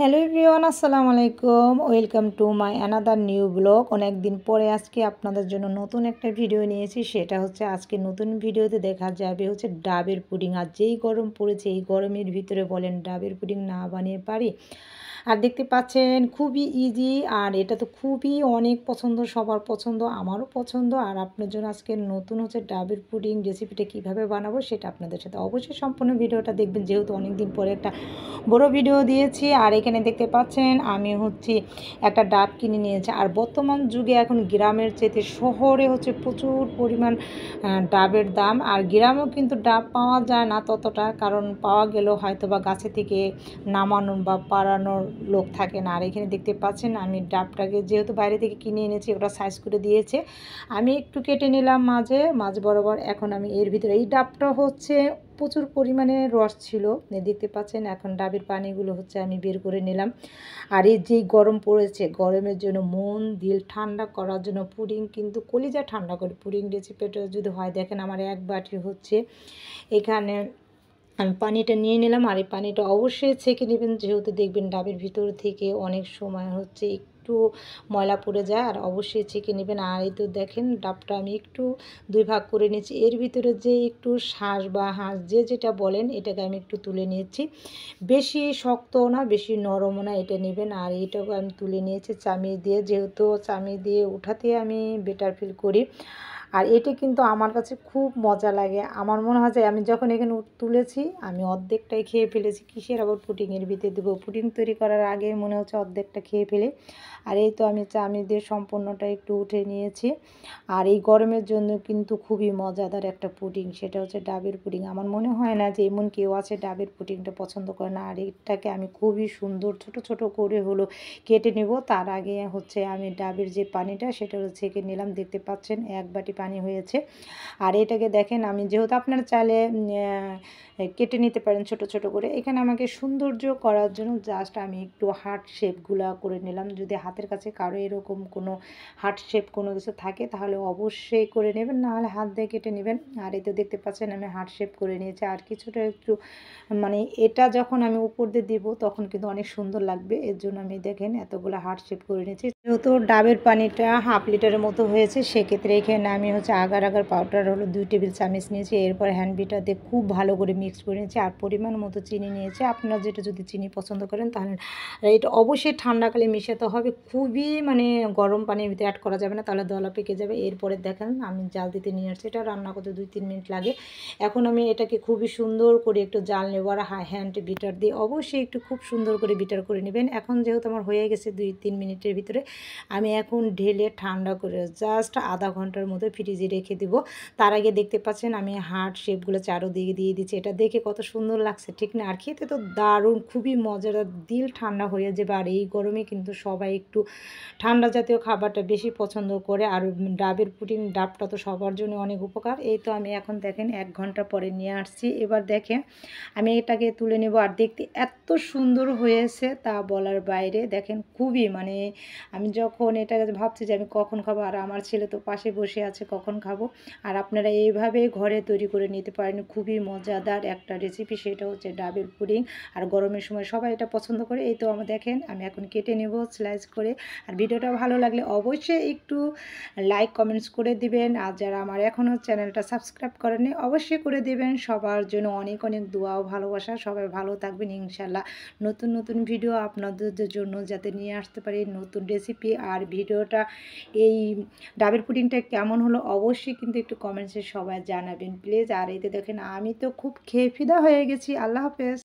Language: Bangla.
হ্যালো এভরিওয়ান, আসসালামু আলাইকুম। Welcome to my another new blog. অনেক দিন পরে আজকে আপনাদের জন্য নতুন একটা ভিডিও নিয়েছি। সেটা হচ্ছে আজকে নতুন ভিডিওতে দেখা যাবে হচ্ছে ডাবের পুডিং। আর যেই গরম পড়েছে, এই গরমের ভিতরে বলেন ডাবের পুডিং না বানিয়ে পারি? আর দেখতে পাচ্ছেন খুবই ইজি, আর এটা তো খুবই অনেক পছন্দ, সবার পছন্দ, আমারও পছন্দ। আর আপনার জন্য আজকে নতুন হচ্ছে ডাবের পুডিং রেসিপিটা কিভাবে বানাবো সেটা আপনাদের সাথে অবশ্যই সম্পূর্ণ ভিডিওটা দেখবেন, যেহেতু অনেক দিন পরে একটা বড় ভিডিও দিয়েছি। আর এখানে দেখতে পাচ্ছেন আমি হচ্ছে একটা ডাব কিনে নিয়েছি। আর বর্তমান যুগে এখন গ্রামের চেয়ে শহরে হচ্ছে প্রচুর পরিমাণ ডাবের দাম। আর গ্রামেও কিন্তু ডাব পাওয়া যায় না ততটা, কারণ পাওয়া গেলেও হয়তো বা গাছে থেকে নামানোর বা পাড়ানোর লোক থাকে না। আর এখানে দেখতে পাচ্ছেন আমি ডাবটাকে যেহেতু বাইরে থেকে কিনে এনেছি, ওটা সাইজ করে দিয়েছে, আমি একটু কেটে নিলাম মাঝ বরাবর। এখন আমি এর ভিতরে এই ডাবটা হচ্ছে প্রচুর পরিমাণে রস ছিল, দেখতে পাচ্ছেন। এখন ডাবের পানিগুলো হচ্ছে আমি বের করে নিলাম। আর এই যেই গরম পড়েছে, গরমের জন্য মন দিল ঠান্ডা করার জন্য পুডিং কিন্তু কলিজা ঠান্ডা করে পুডিং রেসিপিটা যদি হয়, দেখেন আমার এক বাটি হচ্ছে এখানে আমি পানিটা নিয়ে নিলাম। আর এই পানিটা অবশ্যই ছেঁকে নেবেন, যেহেতু দেখবেন ডাবের ভিতর থেকে অনেক সময় হচ্ছে একটু ময়লা পড়ে যায়, আর অবশ্যই ছেঁকে নেবেন। আর এই তো দেখেন ডাবটা আমি একটু দুই ভাগ করে নিয়েছি। এর ভিতরে যে একটু শাঁস বা হাঁস যে যেটা বলেন, এটাকে আমি একটু তুলে নিয়েছি। বেশি শক্তও না, বেশি নরমও না, এটা নেবেন। আর এটাকে আমি তুলে নিয়েছি চামিচ দিয়ে, যেহেতু চামিচ দিয়ে উঠাতে আমি বেটার ফিল করি। আর এটা কিন্তু আমার কাছে খুব মজা লাগে। আমার মনে হয় যে আমি যখন এখানে তুলেছি আমি অর্ধেকটাই খেয়ে ফেলেছি, কিসের আবার পুডিংয়ের ভিতরে দেবো। পুডিং তৈরি করার আগে মনে হচ্ছে অর্ধেকটা খেয়ে ফেলে। আর এই তো আমি চামিচ দিয়ে সম্পূর্ণটা একটু উঠে নিয়েছি। আর এই গরমের জন্য কিন্তু খুবই মজাদার একটা পুডিং, সেটা হচ্ছে ডাবের পুডিং। আমার মনে হয় না যে এমন কেউ আছে ডাবের পুডিংটা পছন্দ করে না। আর এটাকে আমি খুবই সুন্দর ছোট ছোট করে হলো কেটে নেব। তার আগে হচ্ছে আমি ডাবের যে পানিটা সেটা হচ্ছে ছেঁকে নিলাম। দেখতে পাচ্ছেন এক বাটি পানি হয়েছে। আর এটাকে দেখেন আমি, যেহেতু আপনারা চাইলে কেটে নিতে পারেন ছোট ছোট করে, এখানে আমাকে সৌন্দর্য করার জন্য জাস্ট আমি একটু হার্ট শেপগুলা করে নিলাম। যদি হাতের কাছে কারো এরকম কোনো হার্ট শেপ কোনো কিছু থাকে তাহলে অবশ্যই করে নেবেন, নাহলে হাত দিয়ে কেটে নেবেন। আর এতে দেখতে পাচ্ছেন আমি হার্ট শেপ করে নিয়েছি। আর কিছুটা একটু মানে এটা যখন আমি উপর দিয়ে দিব তখন কিন্তু অনেক সুন্দর লাগবে, এর জন্য আমি দেখেন এতগুলো হার্ট শেপ করে নিয়েছি। যেহেতু ডাবের পানিটা হাফ লিটারের মতো হয়েছে, সেক্ষেত্রে এখানে আমি হচ্ছে আগার পাউডার হলো 2 টেবিল চামচ নিয়েছি। এরপর হ্যান্ড বিটার দিয়ে খুব ভালো করে মিক্স করে নিয়েছি। আর পরিমাণ মতো চিনি নিয়েছি, আপনারা যেটা যদি চিনি পছন্দ করেন তাহলে। এটা অবশ্যই ঠান্ডাকালে মেশাতে হবে, খুবই মানে গরম পানির ভিতরে অ্যাড করা যাবে না, তাহলে দলা পেকে যাবে। এরপরে দেখেন আমি জাল দিতে নিয়ে আসছি, এটা রান্না করতে 2-3 মিনিট লাগে। এখন আমি এটাকে খুবই সুন্দর করে একটু জাল নেব। আর হ্যান্ড বিটার দিয়ে অবশ্যই একটু খুব সুন্দর করে বিটার করে নেবেন। এখন যেহেতু আমার হয়ে গেছে 2-3 মিনিটের ভিতরে, আমি এখন ঢেলে ঠান্ডা করে জাস্ট আধা ঘন্টার মতো ফ্রিজে রেখে দিব। তার আগে দেখতে পাচ্ছেন আমি হার্ট শেপগুলো চারোদিকে দিয়ে দিচ্ছি। এটা দেখে কত সুন্দর লাগছে, ঠিক না? আর খেতে তো দারুণ, খুবই মজাদার, দিল ঠান্ডা হয়ে যাবে। আর এই গরমে কিন্তু সবাই একটু ঠান্ডা জাতীয় খাবারটা বেশি পছন্দ করে। আর ডাবের পুডিং, ডাবটা তো সবার জন্য অনেক উপকার। এই তো আমি এখন দেখেন 1 ঘন্টা পরে নিয়ে আসছি। এবার দেখেন আমি এটাকে তুলে নেব। আর দেখতে এত সুন্দর হয়েছে তা বলার বাইরে। দেখেন খুবই মানে আমি যখন এটা ভাবছি যে আমি কখন খাবো, আর আমার ছেলে তো পাশে বসে আছে কখন খাবো। আর আপনারা এইভাবে ঘরে তৈরি করে নিতে পারেন, খুবই মজাদার একটা রেসিপি, সেটা হচ্ছে ডাবের পুডিং। আর গরমের সময় সবাই এটা পছন্দ করে। এই তো আমার দেখেন আমি এখন কেটে নেব স্লাইস করে। আর ভিডিওটা ভালো লাগলে অবশ্যই একটু লাইক কমেন্টস করে দিবেন। আর যারা আমার এখনও চ্যানেলটা সাবস্ক্রাইব করেনি অবশ্যই করে দিবেন। সবার জন্য অনেক অনেক দোয়া ও ভালোবাসা। সবাই ভালো থাকবেন ইনশাল্লাহ। নতুন নতুন ভিডিও আপনাদের জন্য যাতে নিয়ে আসতে পারি, নতুন রেসিপি। আর ভিডিওটা এই ডাবের পুডিংটা কেমন হলো অবশ্যই কিন্তু একটু কমেন্টসে সবাই জানাবেন প্লিজ। আর এতে দেখেন আমি তো খুব খেয়ে ফিদা হয়ে গেছি। আল্লাহ হাফেজ।